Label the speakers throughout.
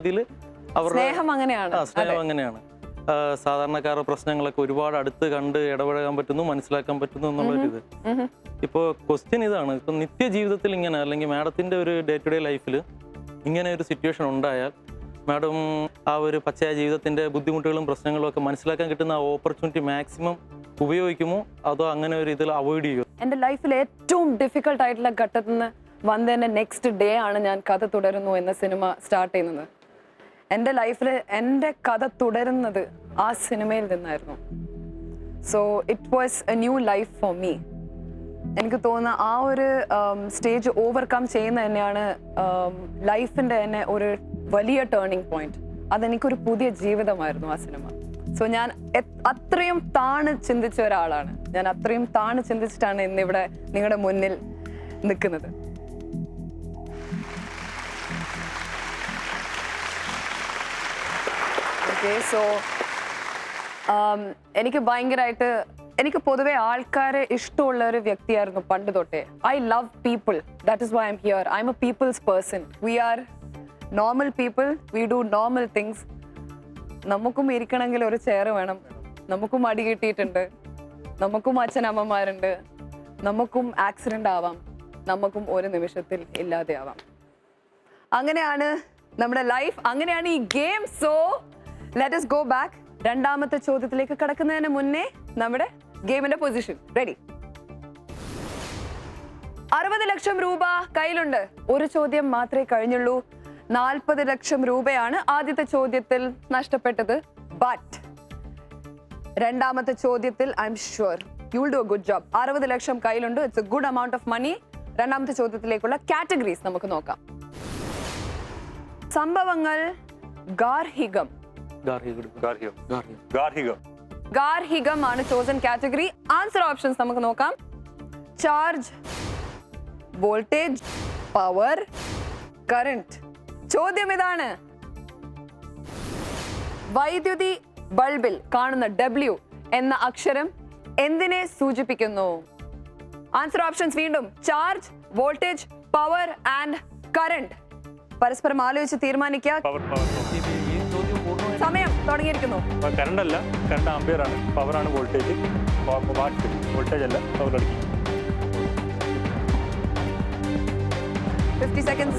Speaker 1: ഇതിൽ അവരുടെ സ്നേഹം അങ്ങനെയാണ്. സാധാരണക്കാരുടെ പ്രശ്നങ്ങളൊക്കെ ഒരുപാട് അടുത്ത് കണ്ട് ഇടപഴകാൻ പറ്റുന്നു, മനസ്സിലാക്കാൻ പറ്റുന്നു എന്നുള്ളൊരിത്. ഇപ്പോൾ ക്വസ്റ്റ്യൻ ഇതാണ്, ഇപ്പം നിത്യജീവിതത്തിൽ ഇങ്ങനെ അല്ലെങ്കിൽ മാഡത്തിൻ്റെ ഒരു ഡേ ടു ഡേ ലൈഫിൽ ഇങ്ങനെ ഒരു സിറ്റുവേഷൻ ഉണ്ടായാൽ മാഡം ആ ഒരു പച്ചയായ ജീവിതത്തിൻ്റെ ബുദ്ധിമുട്ടുകളും പ്രശ്നങ്ങളും ഒക്കെ മനസ്സിലാക്കാൻ കിട്ടുന്ന ആ ഓപ്പർച്യൂണിറ്റി മാക്സിമം ഉപയോഗിക്കുമോ അതോ അങ്ങനെ ഒരു ഇതിൽ അവോയ്ഡ് ചെയ്യുമോ?
Speaker 2: എൻ്റെ ലൈഫിൽ ഏറ്റവും ഡിഫിക്കൽട്ട് ആയിട്ടുള്ള ഘട്ടത്തിൽ നിന്ന് വന്നതിൻ്റെ നെക്സ്റ്റ് ഡേ ആണ് ഞാൻ കഥ തുടരുന്നു എന്ന സിനിമ സ്റ്റാർട്ട് ചെയ്യുന്നത്. എൻ്റെ ലൈഫിൽ എൻ്റെ കഥ തുടരുന്നത് ആ സിനിമയിൽ നിന്നായിരുന്നു. So it was A new life for me. എനിക്ക് തോന്നുന്ന ആ ഒരു സ്റ്റേജ് ഓവർകം ചെയ്യുന്ന തന്നെയാണ് ലൈഫിൻ്റെ തന്നെ ഒരു വലിയ ടേണിംഗ് പോയിന്റ്. അതെനിക്കൊരു പുതിയ ജീവിതമായിരുന്നു ആ സിനിമ. സോ ഞാൻ അത്രയും താണ് ചിന്തിച്ച ഒരാളാണ്. ഞാൻ അത്രയും താണ് ചിന്തിച്ചിട്ടാണ് ഇന്നിവിടെ നിങ്ങളുടെ മുന്നിൽ നിൽക്കുന്നത്. ഓക്കെ, സോ എനിക്ക് ഭയങ്കരമായിട്ട് എനിക്ക് പൊതുവെ ആൾക്കാരെ ഇഷ്ടമുള്ള ഒരു വ്യക്തിയായിരുന്നു പണ്ട് തൊട്ടേ. I love people, that is why I'm here. I'm a people's person. We are normal people, we do normal things. നമുക്കും ഇരിക്കണമെങ്കിൽ ഒരു ചെയർ വേണം, നമുക്കും അടി കിട്ടിയിട്ടുണ്ട്, നമുക്കും അച്ഛനമ്മമാരുണ്ട്, നമുക്കും ആക്സിഡൻ്റ് ആവാം, നമുക്കും ഒരു നിമിഷത്തിൽ ഇല്ലാതെ ആവാം. അങ്ങനെയാണ് നമ്മുടെ ലൈഫ്, അങ്ങനെയാണ് ഈ game. So let us go back. രണ്ടാമത്തെ ചോദ്യത്തിലേക്ക് കടക്കുന്നതിന് മുന്നേ നമ്മുടെ ഗെയിമിന്റെ പൊസിഷൻ റെഡി. 60 ലക്ഷം രൂപ കയ്യിലുണ്ട്. ഒരു ചോദ്യം മാത്രമേ കഴിഞ്ഞുള്ളൂ. 40 ലക്ഷം രൂപയാണ് ആദ്യത്തെ ചോദ്യത്തിൽ നഷ്ടപ്പെട്ടത്. ബട്ട് രണ്ടാമത്തെ ചോദ്യത്തിൽ I'm sure you will do a good job. 60 ലക്ഷം കയ്യിലുണ്ട്. It's a good amount of money. രണ്ടാമത്തെ ചോദ്യത്തിലേക്കുള്ള കാറ്റഗറീസ് നമുക്ക് നോക്കാം. സംഭവങ്ങൾ ഗാർഹികം. ഗാർഹികം ആണ് ചോസൻ കാറ്റഗറി. ആൻസർ ഓപ്ഷൻസ് നമുക്ക് നോക്കാം. Charge, voltage, power, current. ചോദ്യം ഇതാണ്, വൈദ്യുതി ബൾബിൽ കാണുന്ന W എന്ന അക്ഷരം എന്തിനെ സൂചിപ്പിക്കുന്നു? ആൻസർ ഓപ്ഷൻസ് വീണ്ടും charge, voltage, power and current. പരസ്പരം ആലോചിച്ച് തീരുമാനിക്കുക. സമയം തുടങ്ങിയിരിക്കുന്നു.
Speaker 3: കറണ്ട് അല്ല, കറണ്ട് ആംപിയർ ആണ്. പവർ ആണ് വോൾട്ടേജ്. വോൾട്ടേജ് അല്ല, പവർ അടിക്കും.
Speaker 2: 50 seconds.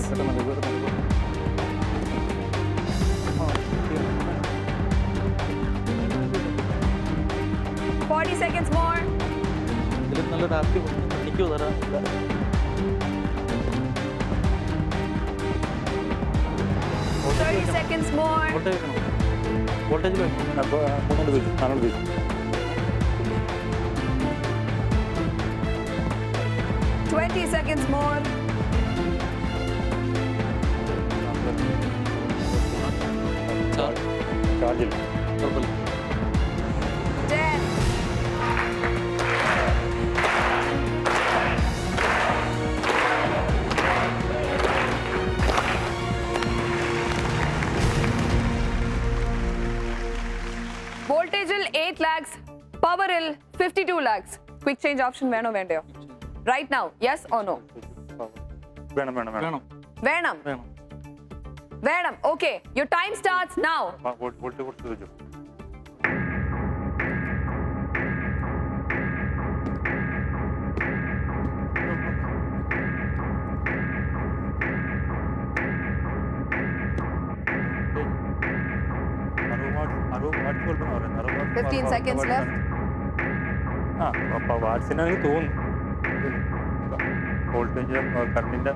Speaker 2: Forty seconds more.
Speaker 1: ഇതിൽ നല്ലൊരു ആപ്റ്റി എനിക്കോ തരാം.
Speaker 2: 30 seconds more.
Speaker 1: Voltage
Speaker 2: 20 seconds more.
Speaker 3: Charge ഇല്ല.
Speaker 2: 10. വോൾട്ടേജിൽ 8 lakhs, പവറിൽ 52 lakhs. ക്വിക്ക് ചേഞ്ച് ഓപ്ഷൻ വേണോ വേണ്ടയോ? Right now, yes or no?
Speaker 3: വേണം വേണം വേണം
Speaker 2: വേണം
Speaker 1: വേണം.
Speaker 2: വേണം. Okay, your time starts now.
Speaker 3: Voltage കൊടുത്ത് ചോദിച്ചു.
Speaker 2: $15 seconds left.
Speaker 3: അപ്പൊ വാട്സിനാണെങ്കിൽ തോന്നുന്നു വോൾട്ടേജ് കറണ്ടിന്റെ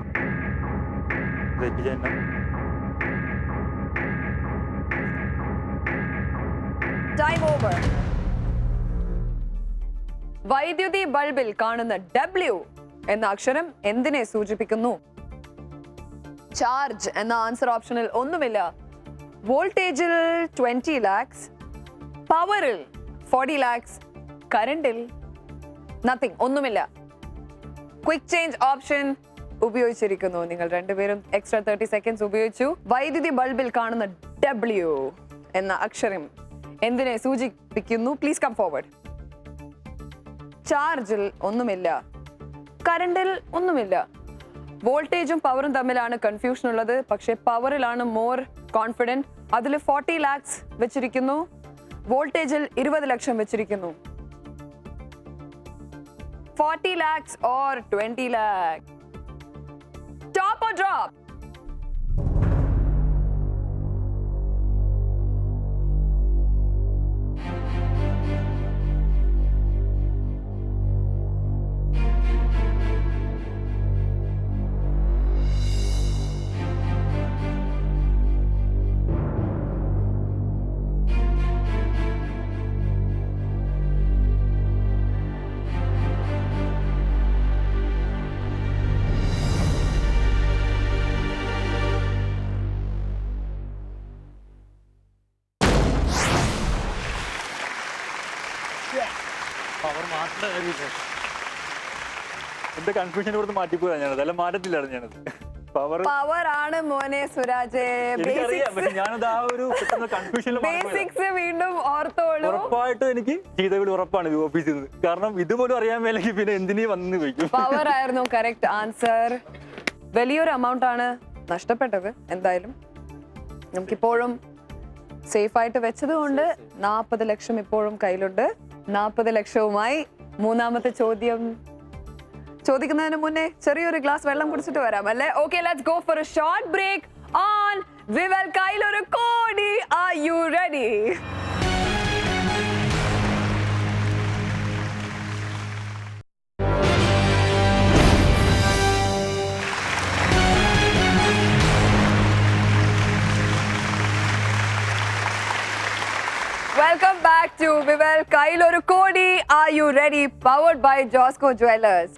Speaker 2: ടൈം ഓവർ. വൈദ്യുതി ബൾബിൽ കാണുന്ന W എന്ന അക്ഷരം എന്തിനെ സൂചിപ്പിക്കുന്നു? ചാർജ് എന്ന ആൻസർ ഓപ്ഷനിൽ ഒന്നുമില്ല. വോൾട്ടേജിൽ 20 lakhs, പവറിൽ 40 lakhs, കറണ്ടിൽ നത്തിങ്, ഒന്നുമില്ല. ക്വിക്ക് ചേഞ്ച് ഓപ്ഷൻ ഉപയോഗിച്ചിരിക്കുന്നു. നിങ്ങൾ രണ്ടുപേരും എക്സ്ട്രാ 30 seconds ഉപയോഗിച്ചു. വൈദ്യുതി ബൾബിൽ കാണുന്ന W എന്ന അക്ഷരം എന്തിനെ സൂചിപ്പിക്കുന്നു? Please come forward. ചാർജിൽ ഒന്നുമില്ല, കറണ്ടിൽ ഒന്നുമില്ല. വോൾട്ടേജും പവറും തമ്മിലാണ് കൺഫ്യൂഷൻ ഉള്ളത്. പക്ഷേ പവറിലാണ് മോർ കോൺഫിഡൻറ്റ്. അതിൽ 40 lakhs വെച്ചിരിക്കുന്നു, വോൾട്ടേജിൽ 20 ലക്ഷം വെച്ചിരിക്കുന്നു. 40 lakhs or 20 lakhs? Top or drop?
Speaker 1: Power മാറ്റുന്ന കാര്യമില്ല.
Speaker 3: എന്റെ കൺഫ്യൂഷൻ ഇവിടുന്ന് മാറ്റിപ്പോയാ ഞാനത്, അല്ല മാറ്റത്തില്ലായിരുന്നു ഞാനത്.
Speaker 2: പവർ ആണ് മോനെ സുരാജേ.
Speaker 3: ഞാനത് ആ ഒരു കൺഫ്യൂഷനിൽ
Speaker 2: ബേസിക്സ് വീണ്ടും ഓർത്തോളൂ.
Speaker 3: ഉറപ്പായിട്ടും എനിക്ക് ചെയ്തവിടെ ഉറപ്പാണ് ഓഫീസിൽ നിന്ന്. കാരണം ഇതുപോലും അറിയാൻ മേലെങ്കിൽ പിന്നെ എന്തിനീ വന്ന് വയ്ക്കും.
Speaker 2: പവർ ആയിരുന്നു കറക്റ്റ് ആൻസർ. വലിയൊരു എമൗണ്ട് ആണ് നഷ്ടപ്പെട്ടത്. എന്തായാലും നമുക്കിപ്പോഴും സേഫ് ആയിട്ട് വെച്ചത് കൊണ്ട് 40 ലക്ഷം ഇപ്പോഴും കയ്യിലുണ്ട്. 40 ലക്ഷവുമായി മൂന്നാമത്തെ ചോദ്യം ചോദിക്കുന്നതിന് മുന്നേ ചെറിയൊരു ഗ്ലാസ് വെള്ളം കുടിച്ചിട്ട് വരാം അല്ലേ? Okay, let's go for a short break on Vivel Kayyiloru Kodi. Are you ready? Welcome back to Vivel Kailoru Kodi. Are you ready? Powered by Josco Jewelers.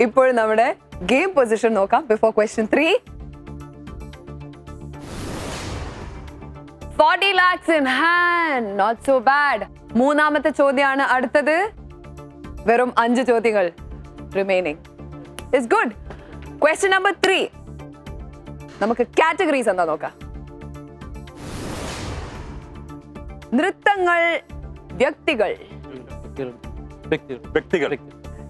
Speaker 2: ഇപ്പോൾ നമ്മുടെ ഗെയിം പൊസിഷൻ നോക്കാം. Before question 3. 40 lakhs in hand. Not so bad. മൂന്നാമത്തെ ചോദ്യമാണ് അടുത്തത്. വെറും 5 ചോദ്യങ്ങൾ remaining. It's good. Question number 3. നമുക്ക് categories എന്താ നോക്കാം. നൃത്തങ്ങൾ, വ്യക്തികൾ.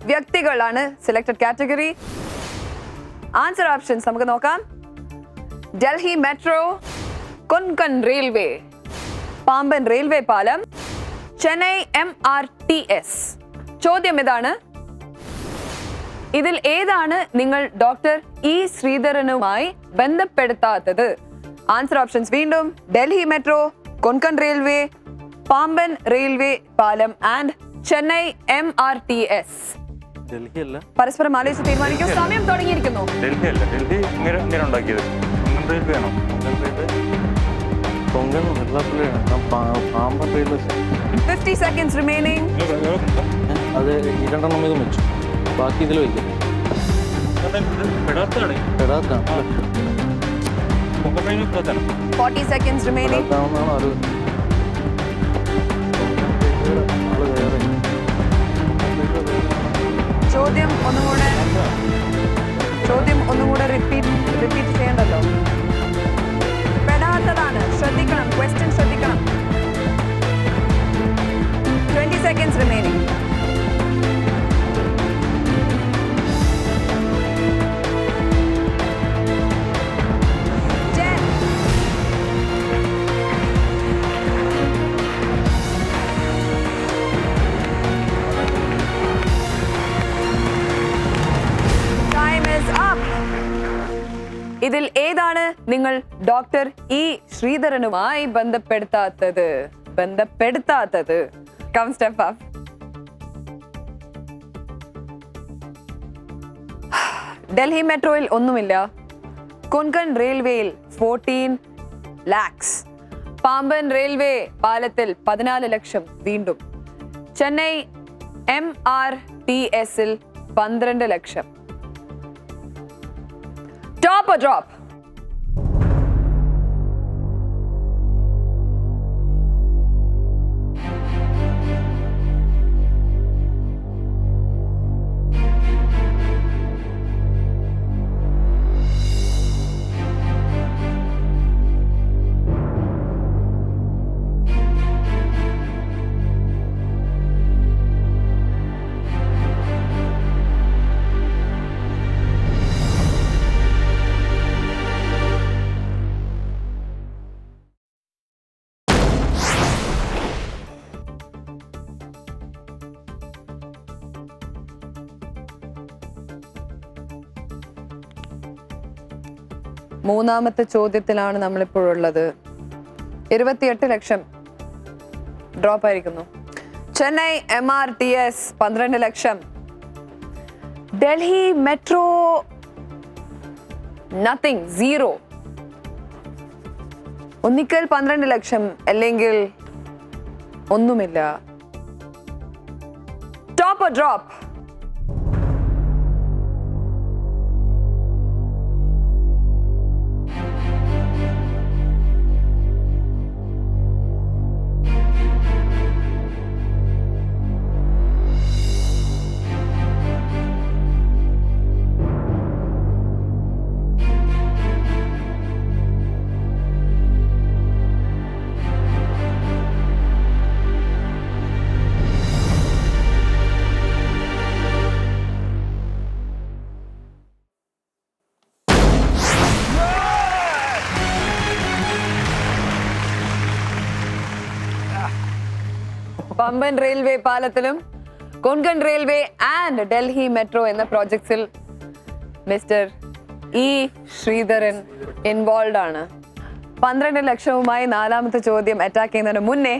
Speaker 2: വ്യക്തികളാണ് സെലക്ടഡ് കാറ്റഗറി. ആൻസർ ഓപ്ഷൻസ് നമുക്ക് നോക്കാം. Delhi metro, Konkan railway, Pamban railway പാലം, ചെന്നൈ MRTS. ചോദ്യം ഇതാണ്, ഇതിൽ ഏതാണ് നിങ്ങൾ ഡോക്ടർ ഇ ശ്രീധരനുമായി ബന്ധപ്പെടുത്താത്തത്? ആൻസർ ഓപ്ഷൻസ് വീണ്ടും Delhi metro, Konkan railway, Pamban railway പാലം ആൻഡ് ചെന്നൈ MRTS.
Speaker 1: ഡൽഹി അല്ല.
Speaker 2: പരസ്പരം ആലോചിച്ച് തീരുമാനിക്കും. സമയം തുടങ്ങിയിരിക്കുന്നു.
Speaker 3: ഡൽഹി അല്ല, ഡൽഹി ഇങ്ങനെ ഉണ്ടാക്കിയത്. റെയിൽവേ ആണോ?
Speaker 1: കൊങ്കൺ വെള്ളാപ്പള്ളിയാണ്. പാമ്പൻ റെയിൽവേ.
Speaker 2: 50 seconds remaining.
Speaker 1: അത് 2 ഇത് വെച്ചു, ബാക്കി ഇതിൽ വയ്ക്കും. പെടാത്താണ്.
Speaker 2: 40 seconds remaining. ചോദ്യം ഒന്നുകൂടെ റിപ്പീറ്റ് ചെയ്യണ്ടല്ലോ. പെടാത്തതാണ്. ശ്രദ്ധിക്കണം, ക്വസ്റ്റ്യൻ ശ്രദ്ധിക്കണം. 20 seconds remaining. ഇതിൽ ഏതാണ് നിങ്ങൾ ഡോക്ടർ ഇ ശ്രീധരനുമായി ബന്ധപ്പെടുത്താത്തത്? Come step up. ഡൽഹി മെട്രോയിൽ ഒന്നുമില്ല. കൊങ്കൺ റെയിൽവേയിൽ 14 lakhs. പാമ്പൻ റെയിൽവേ പാലത്തിൽ 14 ലക്ഷം വീണ്ടും. ചെന്നൈ MRTSൽ 12 ലക്ഷം. Top or drop? മൂന്നാമത്തെ ചോദ്യത്തിലാണ് നമ്മളിപ്പോഴുള്ളത്. 28 ലക്ഷം ഡ്രോപ്പ് ആയിരിക്കുന്നു. ചെന്നൈ MRTS 12 ലക്ഷം. Delhi metro nothing, 0. ഒന്നിക്കൽ 12 ലക്ഷം അല്ലെങ്കിൽ ഒന്നുമില്ല. Top or drop? Pamban railway പാലത്തിലും Konkan railway and Delhi metro എന്ന പ്രോജക്ട്സിൽ മിസ്റ്റർ ഇ ശ്രീധരൻ ഇൻവോൾവ് ആണ്. 12 ലക്ഷവുമായി നാലാമത്തെ ചോദ്യം അറ്റാക്ക് ചെയ്യുന്നതിന് മുന്നേ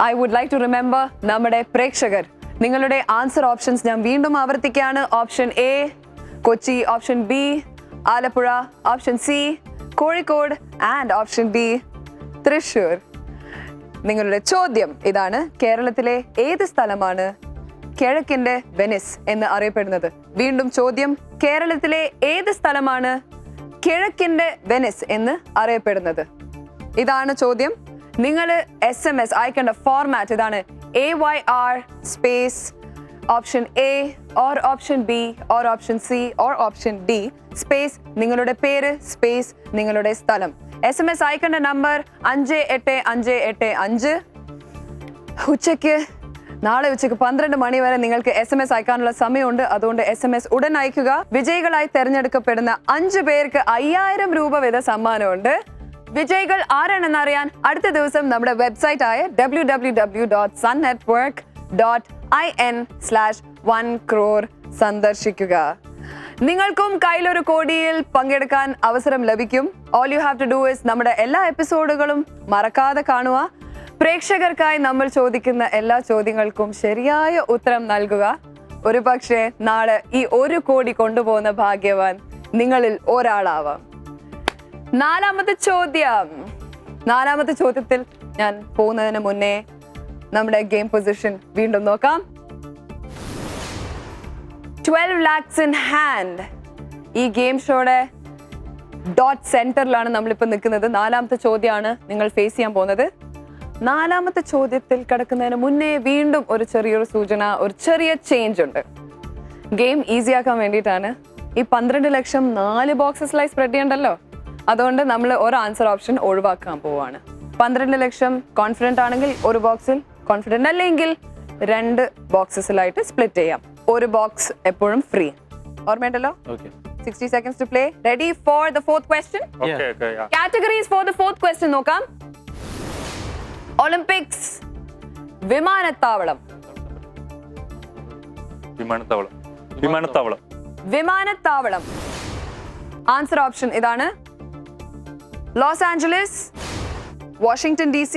Speaker 2: I would like to remember നമ്മുടെ പ്രേക്ഷകർ, നിങ്ങളുടെ ആൻസർ ഓപ്ഷൻസ് ഞാൻ വീണ്ടും ആവർത്തിക്കുകയാണ്. Option A Kochi, option B Alappuzha, option C Kozhikode and option D Thrissur. നിങ്ങളുടെ ചോദ്യം ഇതാണ്: കേരളത്തിലെ ഏത് സ്ഥലമാണ് കിഴക്കിന്റെ വെനിസ് എന്ന് അറിയപ്പെടുന്നത്? വീണ്ടും ചോദ്യം: കേരളത്തിലെ ഏത് സ്ഥലമാണ് കിഴക്കിന്റെ വെനിസ് എന്ന് അറിയപ്പെടുന്നത്? ഇതാണ് ചോദ്യം. നിങ്ങൾ SMS അയക്കേണ്ട ഫോർമാറ്റ് ഇതാണ്: AYR space option A or option B or option C or option D space നിങ്ങളുടെ പേര് സ്പേസ് നിങ്ങളുടെ സ്ഥലം. SMS അയക്കേണ്ട നമ്പർ 58585. നാളെ ഉച്ചയ്ക്ക് 12 മണി വരെ നിങ്ങൾക്ക് SMS അയക്കാനുള്ള സമയമുണ്ട്. അതുകൊണ്ട് SMS ഉടൻ അയക്കുക. വിജയികളായി തെരഞ്ഞെടുക്കപ്പെടുന്ന 5 പേർക്ക് 5000 രൂപ വീത സമ്മാനമുണ്ട്. വിജയികൾ ആരാണെന്ന് അറിയാൻ അടുത്ത ദിവസം നമ്മുടെ വെബ്സൈറ്റ് ആയ www.sunnetwork.in/1crore സന്ദർശിക്കുക. നിങ്ങൾക്കും കയ്യിലൊരു കോടിയിൽ പങ്കെടുക്കാൻ അവസരം ലഭിക്കും. All you have to do is നമ്മുടെ എല്ലാ എപ്പിസോഡുകളും മറക്കാതെ കാണുക. പ്രേക്ഷകർക്കായി നമ്മൾ ചോദിക്കുന്ന എല്ലാ ചോദ്യങ്ങൾക്കും ശരിയായ ഉത്തരം നൽകുക. ഒരു പക്ഷേ നാളെ ഈ 1 കോടി കൊണ്ടുപോകുന്ന ഭാഗ്യവാൻ നിങ്ങളിൽ ഒരാളാവാം. നാലാമത്തെ ചോദ്യത്തിൽ ഞാൻ പോകുന്നതിന് മുന്നേ നമ്മുടെ ഗെയിം പൊസിഷൻ വീണ്ടും നോക്കാം. 12 lakhs in hand. ഈ ഗെയിം ഷോയുടെ ഡോട്ട് സെന്ററിലാണ് നമ്മളിപ്പോൾ നിൽക്കുന്നത്. നാലാമത്തെ ചോദ്യമാണ് നിങ്ങൾ ഫേസ് ചെയ്യാൻ പോകുന്നത്. നാലാമത്തെ ചോദ്യത്തിൽ കിടക്കുന്നതിന് മുന്നേ വീണ്ടും ഒരു ചെറിയൊരു സൂചന, ഒരു ചെറിയ ചേഞ്ച് ഉണ്ട്. ഗെയിം ഈസി ആക്കാൻ വേണ്ടിയിട്ടാണ്. ഈ 12 ലക്ഷം 4 ബോക്സസിലായി സ്പ്രെഡ് ചെയ്യണ്ടല്ലോ. അതുകൊണ്ട് നമ്മൾ ഒരു ആൻസർ ഓപ്ഷൻ ഒഴിവാക്കാൻ പോവാണ്. 12 ലക്ഷം കോൺഫിഡന്റ് ആണെങ്കിൽ ഒരു ബോക്സിൽ, കോൺഫിഡന്റ് അല്ലെങ്കിൽ 2 ബോക്സസിലായിട്ട് സ്പ്ലിറ്റ് ചെയ്യാം. ഒരു ബോക്സ് എപ്പോഴും ഫ്രീ. ഓർമ്മയുണ്ടല്ലോ? 60 seconds to play. Ready for the fourth question?
Speaker 3: Okay, yeah.
Speaker 2: Categories for the fourth question നോക്കാം. ഒളിമ്പിക്സ്, വിമാനത്താവളം. ആൻസർ ഓപ്ഷൻ ഇതാണ്: Los Angeles, Washington DC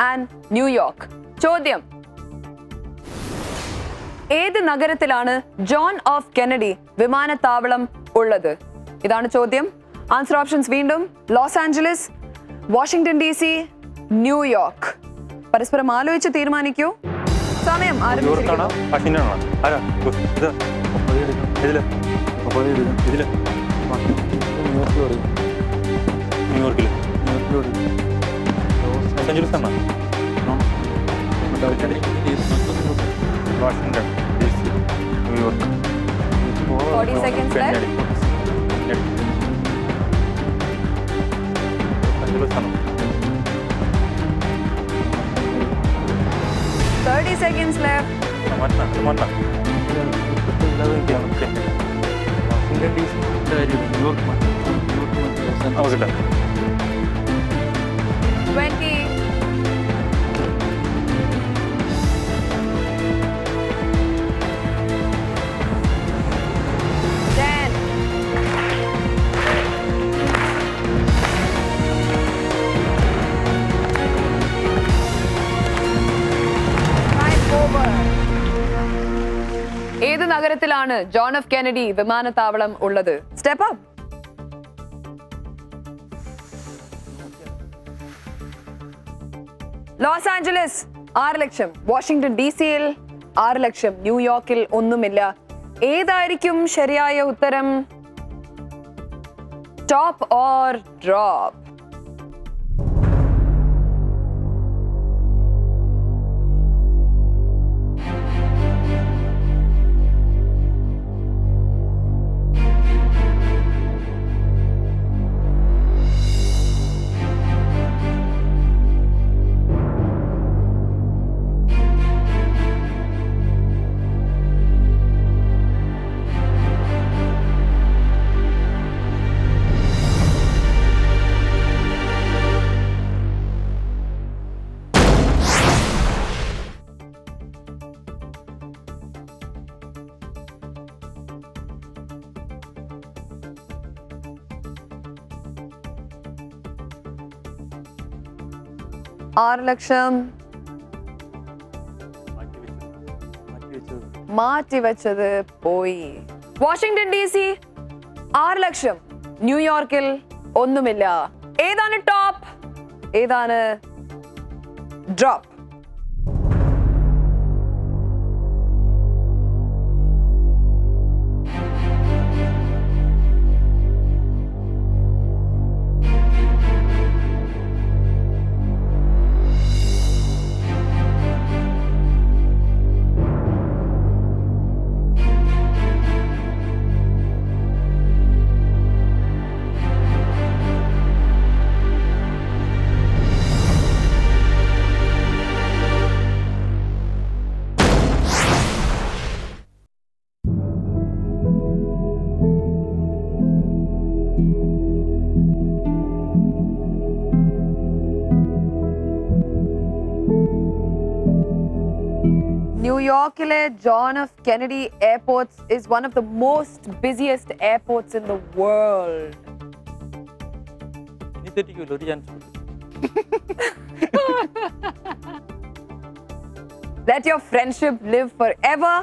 Speaker 2: and New York. ചോദ്യം: ഏത് നഗരത്തിലാണ് ജോൺ ഓഫ് കെനഡി വിമാനത്താവളം ഉള്ളത്? ഇതാണ് ചോദ്യം. ആൻസർ ഓപ്ഷൻസ് വീണ്ടും: Los Angeles, Washington DC, New York. പരസ്പരം ആലോചിച്ച് തീരുമാനിക്കൂ. സമയം ആരംഭിച്ചിരിക്കുന്നു.
Speaker 3: Washington DC, New York.
Speaker 2: 40 seconds left. 30 seconds left.
Speaker 3: Washington DC, New York.
Speaker 2: 20. 10. എവിടെയാണ് ജോൺ എഫ് കെനഡി വിമാനത്താവളം ഉള്ളത്? Step up. ലോസ് ആഞ്ചലസ് 6 ലക്ഷം, വാഷിംഗ്ടൺ DC-യിൽ 6 ലക്ഷം, ന്യൂയോർക്കിൽ ഒന്നുമില്ല. ഏതായിരിക്കും ശരിയായ ഉത്തരം? Top or drop? ആറ് ലക്ഷം മാറ്റിവെച്ചത് പോയി. വാഷിംഗ്ടൺ DC 6 ലക്ഷം, ന്യൂയോർക്കിൽ ഒന്നുമില്ല. ഏതാണ് ടോപ്പ്, ഏതാണ് drop? New Yorkile John F. Kennedy Airport is one of the most busiest airports in the world. Let your friendship live forever.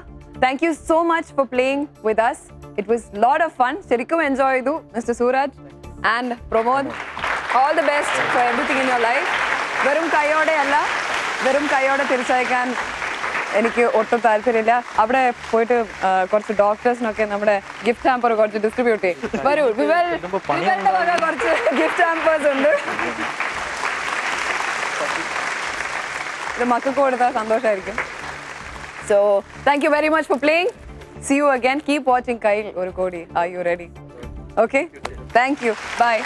Speaker 2: Thank you so much for playing with us. It was a lot of fun. Sherikum enjoy idu, Mr. Suraj and Pramod. All the best for everything in your life. Verum kayode alla, verum kayode തിരിച്ചയക്കാൻ എനിക്ക് ഒട്ടും താല്പര്യമില്ല. അവിടെ പോയിട്ട് കുറച്ച് ഡോക്ടേഴ്സിനൊക്കെ നമ്മുടെ gift hamper കുറച്ച് distribute ചെയ്യും. വരൂ, വിവലിന്റെ വക കുറച്ച് ഗിഫ്റ്റ് ഹാമ്പേഴ്സ് ഉണ്ട്. ഇത് മക്കൾക്ക് കൊടുത്താൽ സന്തോഷമായിരിക്കും. So thank you very much for playing. See you again. Keep watching Kyle ഒരു കോടി. Are you ready? Okay. Thank you. Bye.